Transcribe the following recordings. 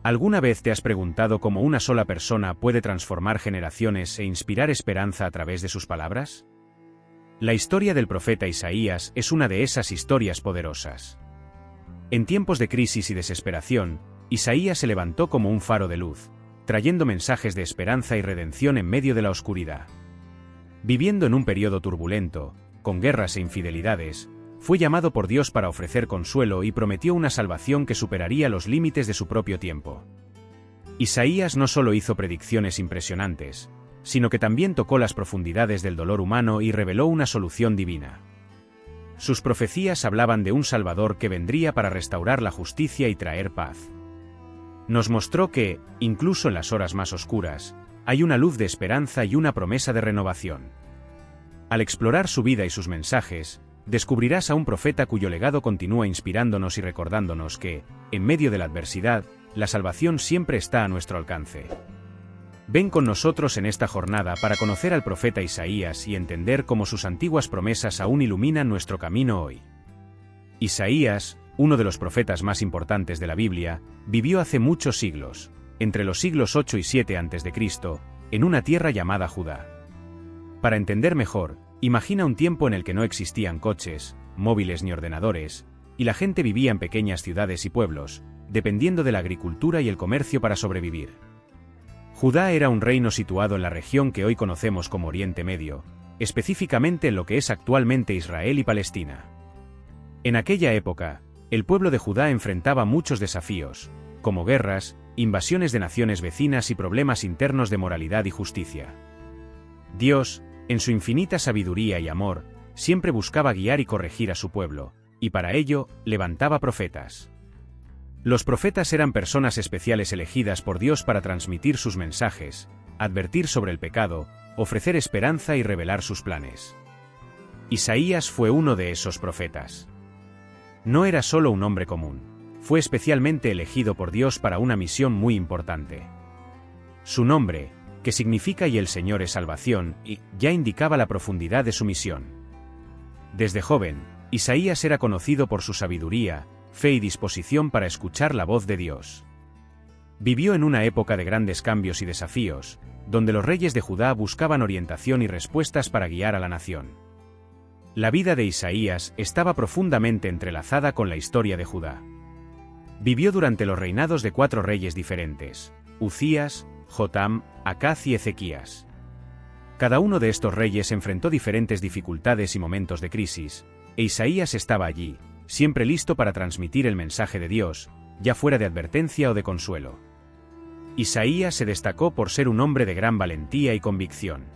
¿Alguna vez te has preguntado cómo una sola persona puede transformar generaciones e inspirar esperanza a través de sus palabras? La historia del profeta Isaías es una de esas historias poderosas. En tiempos de crisis y desesperación, Isaías se levantó como un faro de luz, trayendo mensajes de esperanza y redención en medio de la oscuridad. Viviendo en un periodo turbulento, con guerras e infidelidades, fue llamado por Dios para ofrecer consuelo y prometió una salvación que superaría los límites de su propio tiempo. Isaías no solo hizo predicciones impresionantes, sino que también tocó las profundidades del dolor humano y reveló una solución divina. Sus profecías hablaban de un Salvador que vendría para restaurar la justicia y traer paz. Nos mostró que, incluso en las horas más oscuras, hay una luz de esperanza y una promesa de renovación. Al explorar su vida y sus mensajes, descubrirás a un profeta cuyo legado continúa inspirándonos y recordándonos que, en medio de la adversidad, la salvación siempre está a nuestro alcance. Ven con nosotros en esta jornada para conocer al profeta Isaías y entender cómo sus antiguas promesas aún iluminan nuestro camino hoy. Isaías, uno de los profetas más importantes de la Biblia, vivió hace muchos siglos, entre los siglos 8 y 7 a.C., en una tierra llamada Judá. Para entender mejor, imagina un tiempo en el que no existían coches, móviles ni ordenadores, y la gente vivía en pequeñas ciudades y pueblos, dependiendo de la agricultura y el comercio para sobrevivir. Judá era un reino situado en la región que hoy conocemos como Oriente Medio, específicamente en lo que es actualmente Israel y Palestina. En aquella época, el pueblo de Judá enfrentaba muchos desafíos, como guerras, invasiones de naciones vecinas y problemas internos de moralidad y justicia. Dios, en su infinita sabiduría y amor, siempre buscaba guiar y corregir a su pueblo, y para ello, levantaba profetas. Los profetas eran personas especiales elegidas por Dios para transmitir sus mensajes, advertir sobre el pecado, ofrecer esperanza y revelar sus planes. Isaías fue uno de esos profetas. No era solo un hombre común, fue especialmente elegido por Dios para una misión muy importante. Su nombre, que significa "y el Señor es salvación", ya indicaba la profundidad de su misión. Desde joven, Isaías era conocido por su sabiduría, fe y disposición para escuchar la voz de Dios. Vivió en una época de grandes cambios y desafíos, donde los reyes de Judá buscaban orientación y respuestas para guiar a la nación. La vida de Isaías estaba profundamente entrelazada con la historia de Judá. Vivió durante los reinados de 4 reyes diferentes: Uzías, Jotam, Acaz y Ezequías. Cada uno de estos reyes enfrentó diferentes dificultades y momentos de crisis, e Isaías estaba allí, siempre listo para transmitir el mensaje de Dios, ya fuera de advertencia o de consuelo. Isaías se destacó por ser un hombre de gran valentía y convicción.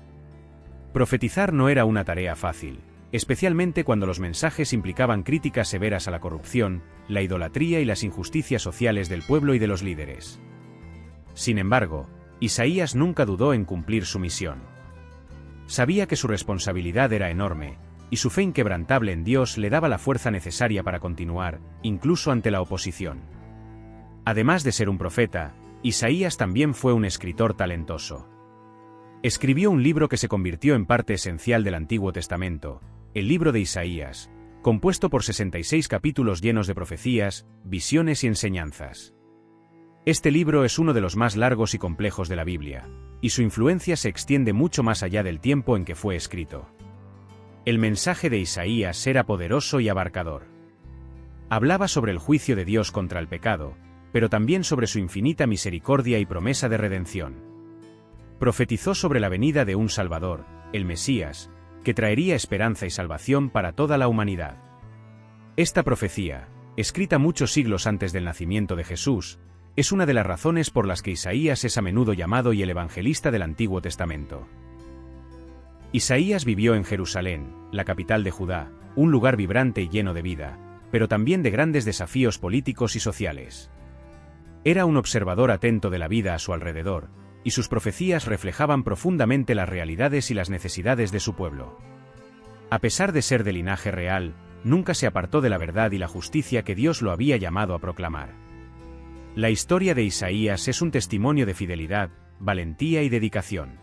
Profetizar no era una tarea fácil, especialmente cuando los mensajes implicaban críticas severas a la corrupción, la idolatría y las injusticias sociales del pueblo y de los líderes. Sin embargo, Isaías nunca dudó en cumplir su misión. Sabía que su responsabilidad era enorme, y su fe inquebrantable en Dios le daba la fuerza necesaria para continuar, incluso ante la oposición. Además de ser un profeta, Isaías también fue un escritor talentoso. Escribió un libro que se convirtió en parte esencial del Antiguo Testamento, el libro de Isaías, compuesto por 66 capítulos llenos de profecías, visiones y enseñanzas. Este libro es uno de los más largos y complejos de la Biblia, y su influencia se extiende mucho más allá del tiempo en que fue escrito. El mensaje de Isaías era poderoso y abarcador. Hablaba sobre el juicio de Dios contra el pecado, pero también sobre su infinita misericordia y promesa de redención. Profetizó sobre la venida de un Salvador, el Mesías, que traería esperanza y salvación para toda la humanidad. Esta profecía, escrita muchos siglos antes del nacimiento de Jesús, es una de las razones por las que Isaías es a menudo llamado y el evangelista del Antiguo Testamento. Isaías vivió en Jerusalén, la capital de Judá, un lugar vibrante y lleno de vida, pero también de grandes desafíos políticos y sociales. Era un observador atento de la vida a su alrededor, y sus profecías reflejaban profundamente las realidades y las necesidades de su pueblo. A pesar de ser de linaje real, nunca se apartó de la verdad y la justicia que Dios lo había llamado a proclamar. La historia de Isaías es un testimonio de fidelidad, valentía y dedicación.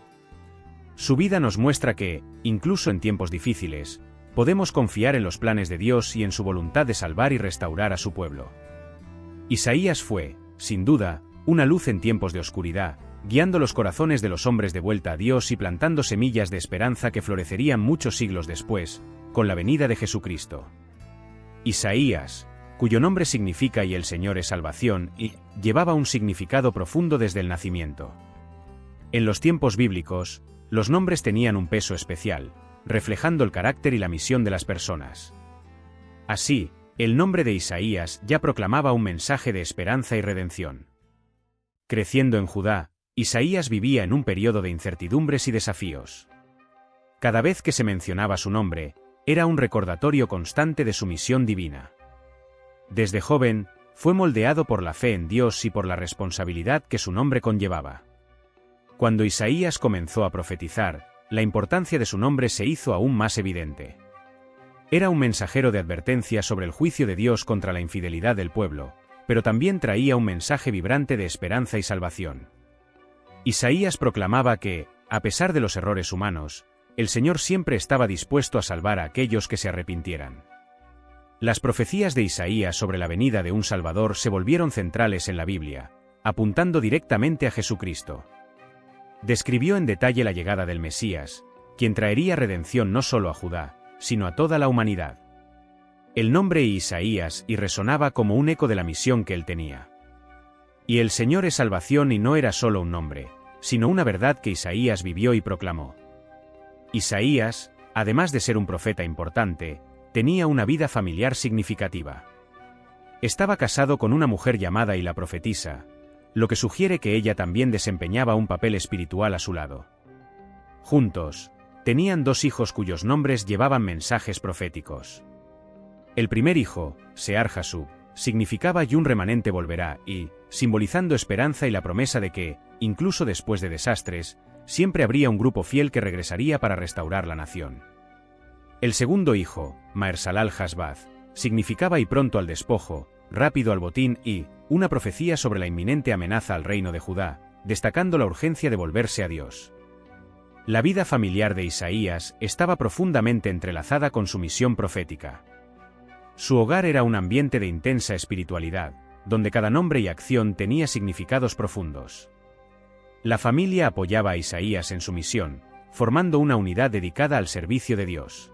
Su vida nos muestra que, incluso en tiempos difíciles, podemos confiar en los planes de Dios y en su voluntad de salvar y restaurar a su pueblo. Isaías fue, sin duda, una luz en tiempos de oscuridad, guiando los corazones de los hombres de vuelta a Dios y plantando semillas de esperanza que florecerían muchos siglos después, con la venida de Jesucristo. Isaías, cuyo nombre significa "y el Señor es salvación", y llevaba un significado profundo desde el nacimiento. En los tiempos bíblicos, los nombres tenían un peso especial, reflejando el carácter y la misión de las personas. Así, el nombre de Isaías ya proclamaba un mensaje de esperanza y redención. Creciendo en Judá, Isaías vivía en un periodo de incertidumbres y desafíos. Cada vez que se mencionaba su nombre, era un recordatorio constante de su misión divina. Desde joven, fue moldeado por la fe en Dios y por la responsabilidad que su nombre conllevaba. Cuando Isaías comenzó a profetizar, la importancia de su nombre se hizo aún más evidente. Era un mensajero de advertencia sobre el juicio de Dios contra la infidelidad del pueblo, pero también traía un mensaje vibrante de esperanza y salvación. Isaías proclamaba que, a pesar de los errores humanos, el Señor siempre estaba dispuesto a salvar a aquellos que se arrepintieran. Las profecías de Isaías sobre la venida de un Salvador se volvieron centrales en la Biblia, apuntando directamente a Jesucristo. Describió en detalle la llegada del Mesías, quien traería redención no solo a Judá, sino a toda la humanidad. El nombre Isaías y resonaba como un eco de la misión que él tenía. Y el Señor es salvación, y no era solo un nombre, sino una verdad que Isaías vivió y proclamó. Isaías, además de ser un profeta importante, tenía una vida familiar significativa. Estaba casado con una mujer llamada y la profetisa, lo que sugiere que ella también desempeñaba un papel espiritual a su lado. Juntos, tenían 2 hijos cuyos nombres llevaban mensajes proféticos. El primer hijo, Sear-Jasub, significaba "y un remanente volverá", y, simbolizando esperanza y la promesa de que, incluso después de desastres, siempre habría un grupo fiel que regresaría para restaurar la nación. El segundo hijo, Maher-Shalal-Hash-Baz, significaba "y pronto al despojo, rápido al botín", y una profecía sobre la inminente amenaza al reino de Judá, destacando la urgencia de volverse a Dios. La vida familiar de Isaías estaba profundamente entrelazada con su misión profética. Su hogar era un ambiente de intensa espiritualidad, donde cada nombre y acción tenía significados profundos. La familia apoyaba a Isaías en su misión, formando una unidad dedicada al servicio de Dios.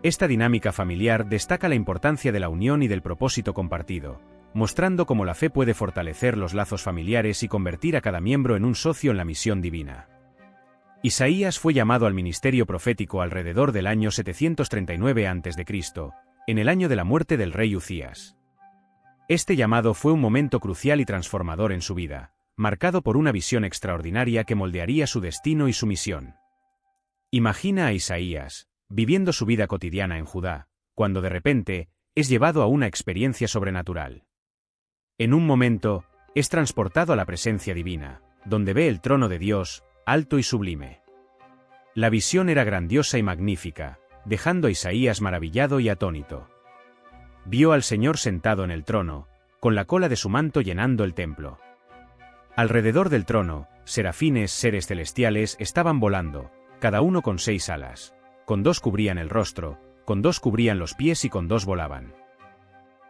Esta dinámica familiar destaca la importancia de la unión y del propósito compartido, mostrando cómo la fe puede fortalecer los lazos familiares y convertir a cada miembro en un socio en la misión divina. Isaías fue llamado al ministerio profético alrededor del año 739 a.C., en el año de la muerte del rey Uzías. Este llamado fue un momento crucial y transformador en su vida, marcado por una visión extraordinaria que moldearía su destino y su misión. Imagina a Isaías, viviendo su vida cotidiana en Judá, cuando de repente, es llevado a una experiencia sobrenatural. En un momento, es transportado a la presencia divina, donde ve el trono de Dios, alto y sublime. La visión era grandiosa y magnífica, dejando a Isaías maravillado y atónito. Vio al Señor sentado en el trono, con la cola de su manto llenando el templo. Alrededor del trono, serafines, seres celestiales, estaban volando, cada uno con 6 alas. Con 2 cubrían el rostro, con 2 cubrían los pies y con 2 volaban.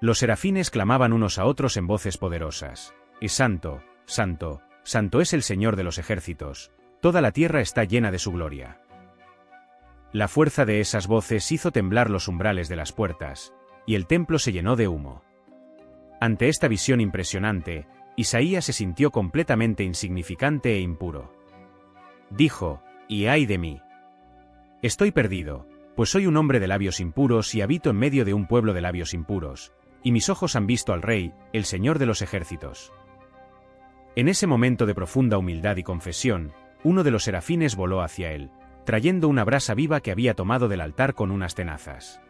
Los serafines clamaban unos a otros en voces poderosas: «Es santo, santo, santo es el Señor de los ejércitos, toda la tierra está llena de su gloria». La fuerza de esas voces hizo temblar los umbrales de las puertas, y el templo se llenó de humo. Ante esta visión impresionante, Isaías se sintió completamente insignificante e impuro. Dijo: «¡Y ay de mí! Estoy perdido, pues soy un hombre de labios impuros y habito en medio de un pueblo de labios impuros, y mis ojos han visto al Rey, el Señor de los ejércitos». En ese momento de profunda humildad y confesión, uno de los serafines voló hacia él, trayendo una brasa viva que había tomado del altar con unas tenazas.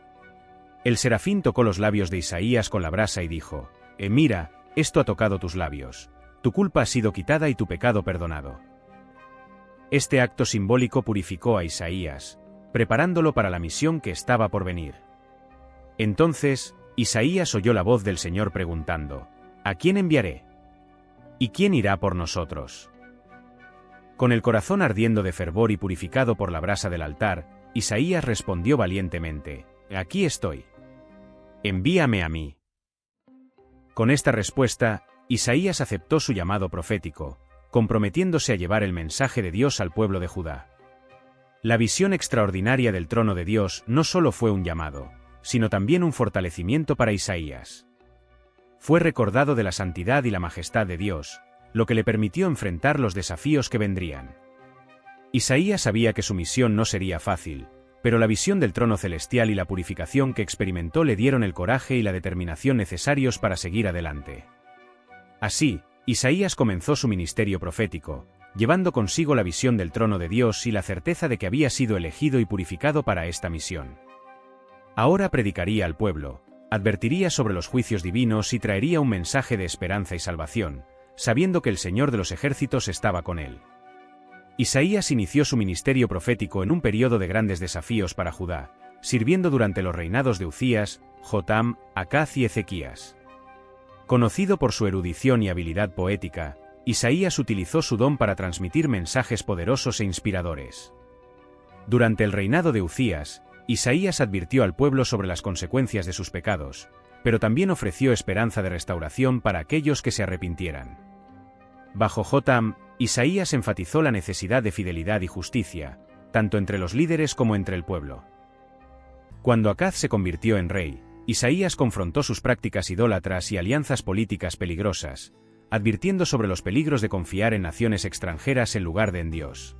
El serafín tocó los labios de Isaías con la brasa y dijo: «Mira, esto ha tocado tus labios, tu culpa ha sido quitada y tu pecado perdonado». Este acto simbólico purificó a Isaías, preparándolo para la misión que estaba por venir. Entonces, Isaías oyó la voz del Señor preguntando: «¿A quién enviaré? ¿Y quién irá por nosotros?». Con el corazón ardiendo de fervor y purificado por la brasa del altar, Isaías respondió valientemente: «Aquí estoy. Envíame a mí». Con esta respuesta, Isaías aceptó su llamado profético, comprometiéndose a llevar el mensaje de Dios al pueblo de Judá. La visión extraordinaria del trono de Dios no solo fue un llamado, sino también un fortalecimiento para Isaías. Fue recordado de la santidad y la majestad de Dios, lo que le permitió enfrentar los desafíos que vendrían. Isaías sabía que su misión no sería fácil, pero la visión del trono celestial y la purificación que experimentó le dieron el coraje y la determinación necesarios para seguir adelante. Así, Isaías comenzó su ministerio profético, llevando consigo la visión del trono de Dios y la certeza de que había sido elegido y purificado para esta misión. Ahora predicaría al pueblo, advertiría sobre los juicios divinos y traería un mensaje de esperanza y salvación, sabiendo que el Señor de los ejércitos estaba con él. Isaías inició su ministerio profético en un periodo de grandes desafíos para Judá, sirviendo durante los reinados de Uzías, Jotam, Acaz y Ezequías. Conocido por su erudición y habilidad poética, Isaías utilizó su don para transmitir mensajes poderosos e inspiradores. Durante el reinado de Uzías, Isaías advirtió al pueblo sobre las consecuencias de sus pecados, pero también ofreció esperanza de restauración para aquellos que se arrepintieran. Bajo Jotam, Isaías enfatizó la necesidad de fidelidad y justicia, tanto entre los líderes como entre el pueblo. Cuando Acaz se convirtió en rey, Isaías confrontó sus prácticas idólatras y alianzas políticas peligrosas, advirtiendo sobre los peligros de confiar en naciones extranjeras en lugar de en Dios.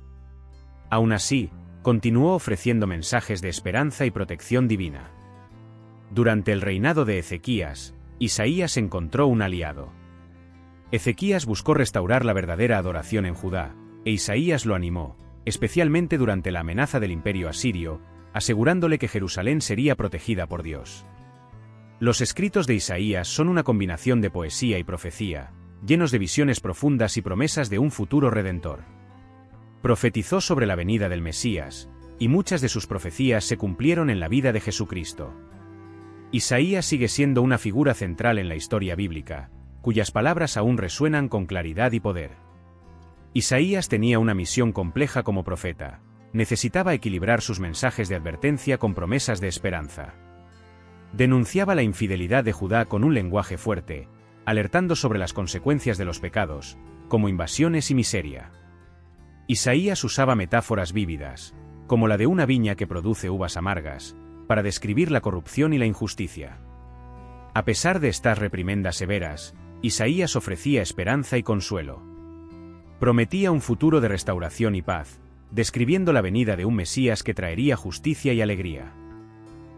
Aún así, continuó ofreciendo mensajes de esperanza y protección divina. Durante el reinado de Ezequías, Isaías encontró un aliado. Ezequías buscó restaurar la verdadera adoración en Judá, e Isaías lo animó, especialmente durante la amenaza del imperio asirio, asegurándole que Jerusalén sería protegida por Dios. Los escritos de Isaías son una combinación de poesía y profecía, llenos de visiones profundas y promesas de un futuro redentor. Profetizó sobre la venida del Mesías, y muchas de sus profecías se cumplieron en la vida de Jesucristo. Isaías sigue siendo una figura central en la historia bíblica, cuyas palabras aún resuenan con claridad y poder. Isaías tenía una misión compleja como profeta. Necesitaba equilibrar sus mensajes de advertencia con promesas de esperanza. Denunciaba la infidelidad de Judá con un lenguaje fuerte, alertando sobre las consecuencias de los pecados, como invasiones y miseria. Isaías usaba metáforas vívidas, como la de una viña que produce uvas amargas, para describir la corrupción y la injusticia. A pesar de estas reprimendas severas, Isaías ofrecía esperanza y consuelo. Prometía un futuro de restauración y paz, describiendo la venida de un Mesías que traería justicia y alegría.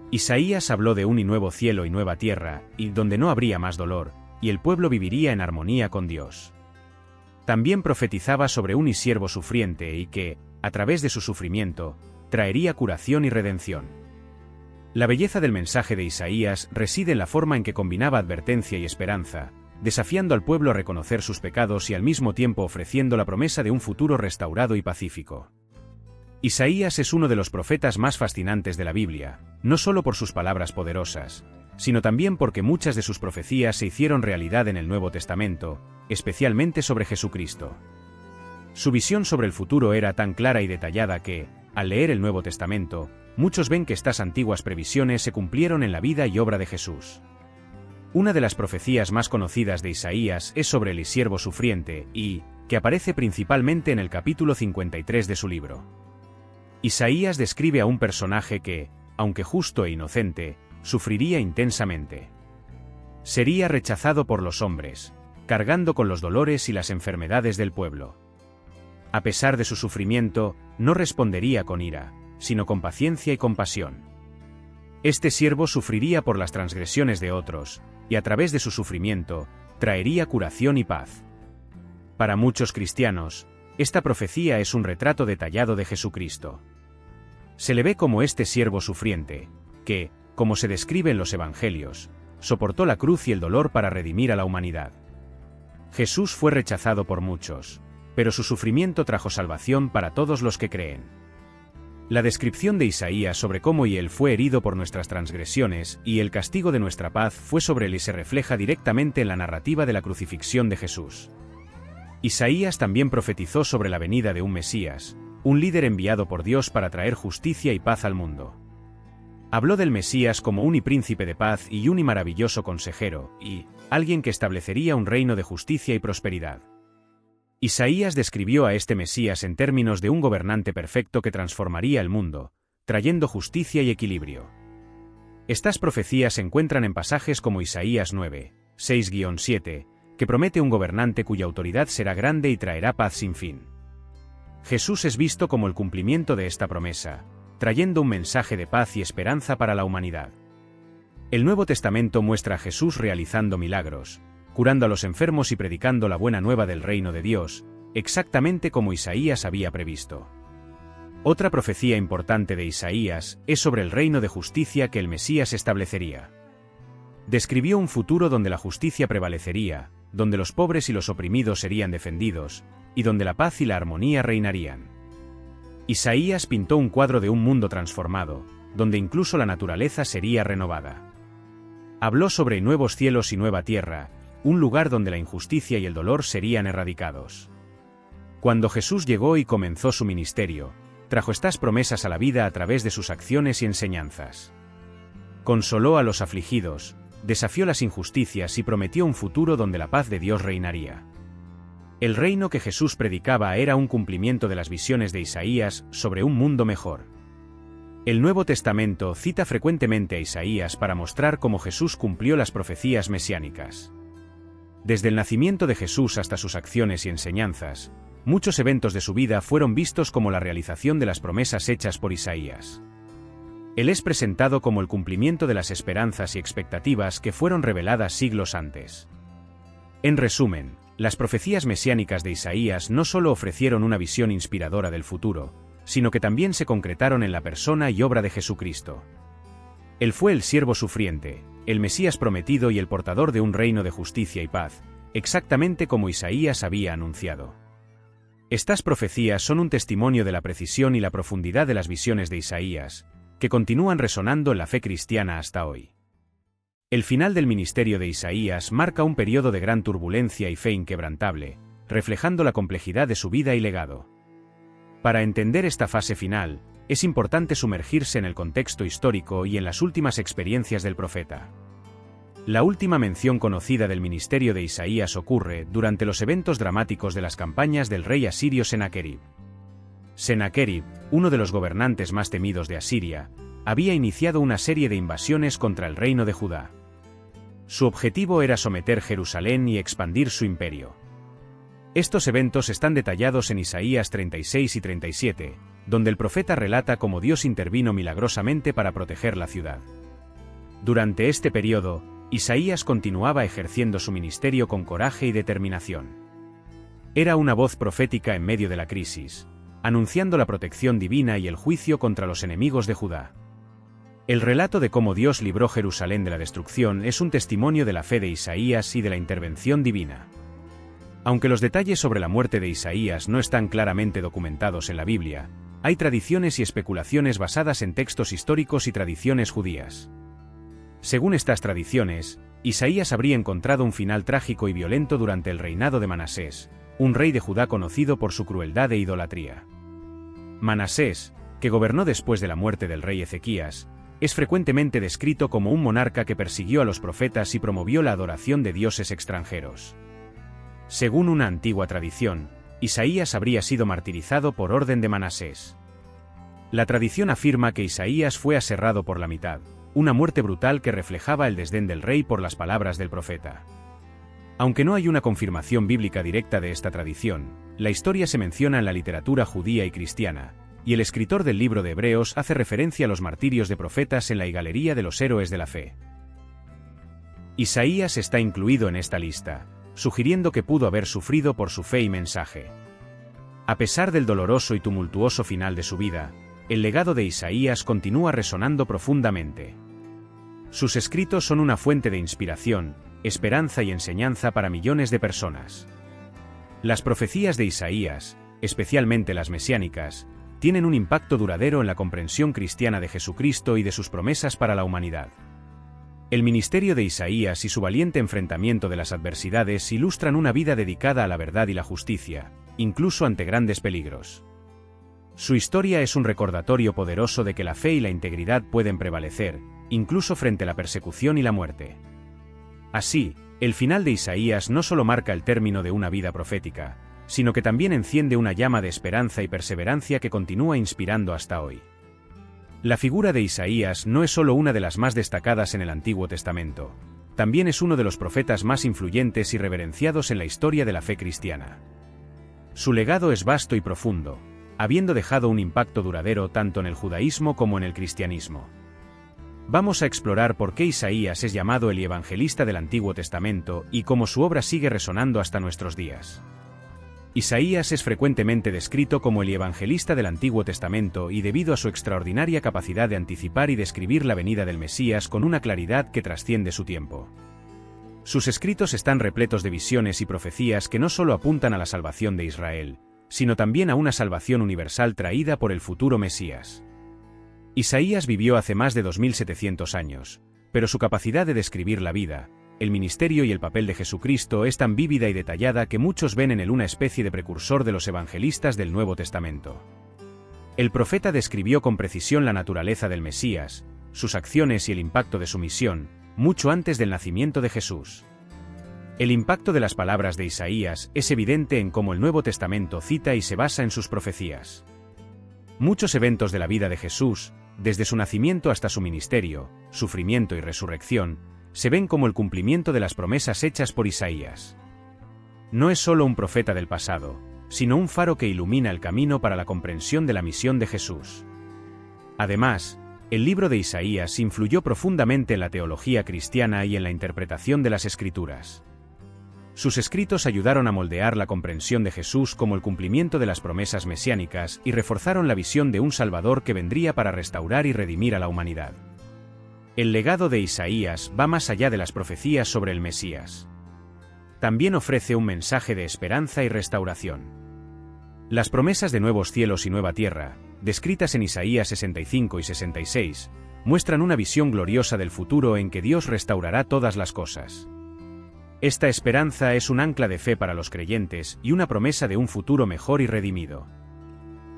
Isaías habló de un y nuevo cielo y nueva tierra, y donde no habría más dolor, y el pueblo viviría en armonía con Dios. También profetizaba sobre un siervo sufriente y que, a través de su sufrimiento, traería curación y redención. La belleza del mensaje de Isaías reside en la forma en que combinaba advertencia y esperanza, desafiando al pueblo a reconocer sus pecados y al mismo tiempo ofreciendo la promesa de un futuro restaurado y pacífico. Isaías es uno de los profetas más fascinantes de la Biblia, no solo por sus palabras poderosas, sino también porque muchas de sus profecías se hicieron realidad en el Nuevo Testamento, especialmente sobre Jesucristo. Su visión sobre el futuro era tan clara y detallada que, al leer el Nuevo Testamento, muchos ven que estas antiguas previsiones se cumplieron en la vida y obra de Jesús. Una de las profecías más conocidas de Isaías es sobre el siervo sufriente y, que aparece principalmente en el capítulo 53 de su libro. Isaías describe a un personaje que, aunque justo e inocente, sufriría intensamente. Sería rechazado por los hombres, cargando con los dolores y las enfermedades del pueblo. A pesar de su sufrimiento, no respondería con ira, sino con paciencia y compasión. Este siervo sufriría por las transgresiones de otros, y a través de su sufrimiento, traería curación y paz. Para muchos cristianos, esta profecía es un retrato detallado de Jesucristo. Se le ve como este siervo sufriente, que, como se describe en los Evangelios, soportó la cruz y el dolor para redimir a la humanidad. Jesús fue rechazado por muchos, pero su sufrimiento trajo salvación para todos los que creen. La descripción de Isaías sobre cómo él fue herido por nuestras transgresiones y el castigo de nuestra paz fue sobre él y se refleja directamente en la narrativa de la crucifixión de Jesús. Isaías también profetizó sobre la venida de un Mesías, un líder enviado por Dios para traer justicia y paz al mundo. Habló del Mesías como un príncipe de paz y un maravilloso consejero, y alguien que establecería un reino de justicia y prosperidad. Isaías describió a este Mesías en términos de un gobernante perfecto que transformaría el mundo, trayendo justicia y equilibrio. Estas profecías se encuentran en pasajes como Isaías 9, 6-7, que promete un gobernante cuya autoridad será grande y traerá paz sin fin. Jesús es visto como el cumplimiento de esta promesa, trayendo un mensaje de paz y esperanza para la humanidad. El Nuevo Testamento muestra a Jesús realizando milagros, curando a los enfermos y predicando la buena nueva del reino de Dios, exactamente como Isaías había previsto. Otra profecía importante de Isaías es sobre el reino de justicia que el Mesías establecería. Describió un futuro donde la justicia prevalecería, donde los pobres y los oprimidos serían defendidos, y donde la paz y la armonía reinarían. Isaías pintó un cuadro de un mundo transformado, donde incluso la naturaleza sería renovada. Habló sobre nuevos cielos y nueva tierra, un lugar donde la injusticia y el dolor serían erradicados. Cuando Jesús llegó y comenzó su ministerio, trajo estas promesas a la vida a través de sus acciones y enseñanzas. Consoló a los afligidos, desafió las injusticias y prometió un futuro donde la paz de Dios reinaría. El reino que Jesús predicaba era un cumplimiento de las visiones de Isaías sobre un mundo mejor. El Nuevo Testamento cita frecuentemente a Isaías para mostrar cómo Jesús cumplió las profecías mesiánicas. Desde el nacimiento de Jesús hasta sus acciones y enseñanzas, muchos eventos de su vida fueron vistos como la realización de las promesas hechas por Isaías. Él es presentado como el cumplimiento de las esperanzas y expectativas que fueron reveladas siglos antes. En resumen, las profecías mesiánicas de Isaías no solo ofrecieron una visión inspiradora del futuro, sino que también se concretaron en la persona y obra de Jesucristo. Él fue el siervo sufriente, el Mesías prometido y el portador de un reino de justicia y paz, exactamente como Isaías había anunciado. Estas profecías son un testimonio de la precisión y la profundidad de las visiones de Isaías, que continúan resonando en la fe cristiana hasta hoy. El final del ministerio de Isaías marca un periodo de gran turbulencia y fe inquebrantable, reflejando la complejidad de su vida y legado. Para entender esta fase final, es importante sumergirse en el contexto histórico y en las últimas experiencias del profeta. La última mención conocida del ministerio de Isaías ocurre durante los eventos dramáticos de las campañas del rey asirio Senaquerib. Senaquerib, uno de los gobernantes más temidos de Asiria, había iniciado una serie de invasiones contra el reino de Judá. Su objetivo era someter Jerusalén y expandir su imperio. Estos eventos están detallados en Isaías 36 y 37, donde el profeta relata cómo Dios intervino milagrosamente para proteger la ciudad. Durante este periodo, Isaías continuaba ejerciendo su ministerio con coraje y determinación. Era una voz profética en medio de la crisis, anunciando la protección divina y el juicio contra los enemigos de Judá. El relato de cómo Dios libró Jerusalén de la destrucción es un testimonio de la fe de Isaías y de la intervención divina. Aunque los detalles sobre la muerte de Isaías no están claramente documentados en la Biblia, hay tradiciones y especulaciones basadas en textos históricos y tradiciones judías. Según estas tradiciones, Isaías habría encontrado un final trágico y violento durante el reinado de Manasés, un rey de Judá conocido por su crueldad e idolatría. Manasés, que gobernó después de la muerte del rey Ezequías, es frecuentemente descrito como un monarca que persiguió a los profetas y promovió la adoración de dioses extranjeros. Según una antigua tradición, Isaías habría sido martirizado por orden de Manasés. La tradición afirma que Isaías fue aserrado por la mitad, una muerte brutal que reflejaba el desdén del rey por las palabras del profeta. Aunque no hay una confirmación bíblica directa de esta tradición, la historia se menciona en la literatura judía y cristiana, y el escritor del libro de Hebreos hace referencia a los martirios de profetas en la galería de los héroes de la fe. Isaías está incluido en esta lista, sugiriendo que pudo haber sufrido por su fe y mensaje. A pesar del doloroso y tumultuoso final de su vida, el legado de Isaías continúa resonando profundamente. Sus escritos son una fuente de inspiración, esperanza y enseñanza para millones de personas. Las profecías de Isaías, especialmente las mesiánicas, tienen un impacto duradero en la comprensión cristiana de Jesucristo y de sus promesas para la humanidad. El ministerio de Isaías y su valiente enfrentamiento de las adversidades ilustran una vida dedicada a la verdad y la justicia, incluso ante grandes peligros. Su historia es un recordatorio poderoso de que la fe y la integridad pueden prevalecer, incluso frente a la persecución y la muerte. Así, el final de Isaías no solo marca el término de una vida profética, sino que también enciende una llama de esperanza y perseverancia que continúa inspirando hasta hoy. La figura de Isaías no es solo una de las más destacadas en el Antiguo Testamento, también es uno de los profetas más influyentes y reverenciados en la historia de la fe cristiana. Su legado es vasto y profundo, habiendo dejado un impacto duradero tanto en el judaísmo como en el cristianismo. Vamos a explorar por qué Isaías es llamado el evangelista del Antiguo Testamento y cómo su obra sigue resonando hasta nuestros días. Isaías es frecuentemente descrito como el evangelista del Antiguo Testamento y debido a su extraordinaria capacidad de anticipar y describir la venida del Mesías con una claridad que trasciende su tiempo. Sus escritos están repletos de visiones y profecías que no solo apuntan a la salvación de Israel, sino también a una salvación universal traída por el futuro Mesías. Isaías vivió hace más de 2700 años, pero su capacidad de describir la vida, el ministerio y el papel de Jesucristo es tan vívida y detallada que muchos ven en él una especie de precursor de los evangelistas del Nuevo Testamento. El profeta describió con precisión la naturaleza del Mesías, sus acciones y el impacto de su misión, mucho antes del nacimiento de Jesús. El impacto de las palabras de Isaías es evidente en cómo el Nuevo Testamento cita y se basa en sus profecías. Muchos eventos de la vida de Jesús, desde su nacimiento hasta su ministerio, sufrimiento y resurrección, se ven como el cumplimiento de las promesas hechas por Isaías. No es solo un profeta del pasado, sino un faro que ilumina el camino para la comprensión de la misión de Jesús. Además, el libro de Isaías influyó profundamente en la teología cristiana y en la interpretación de las Escrituras. Sus escritos ayudaron a moldear la comprensión de Jesús como el cumplimiento de las promesas mesiánicas y reforzaron la visión de un Salvador que vendría para restaurar y redimir a la humanidad. El legado de Isaías va más allá de las profecías sobre el Mesías. También ofrece un mensaje de esperanza y restauración. Las promesas de nuevos cielos y nueva tierra, descritas en Isaías 65 y 66, muestran una visión gloriosa del futuro en que Dios restaurará todas las cosas. Esta esperanza es un ancla de fe para los creyentes y una promesa de un futuro mejor y redimido.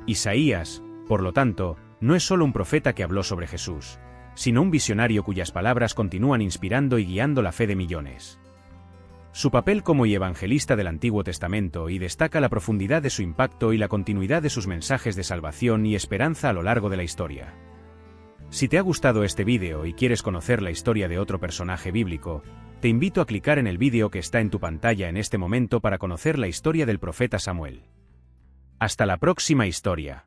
Isaías, por lo tanto, no es solo un profeta que habló sobre Jesús, sino un visionario cuyas palabras continúan inspirando y guiando la fe de millones. Su papel como evangelista del Antiguo Testamento y destaca la profundidad de su impacto y la continuidad de sus mensajes de salvación y esperanza a lo largo de la historia. Si te ha gustado este vídeo y quieres conocer la historia de otro personaje bíblico, te invito a clicar en el vídeo que está en tu pantalla en este momento para conocer la historia del profeta Samuel. Hasta la próxima historia.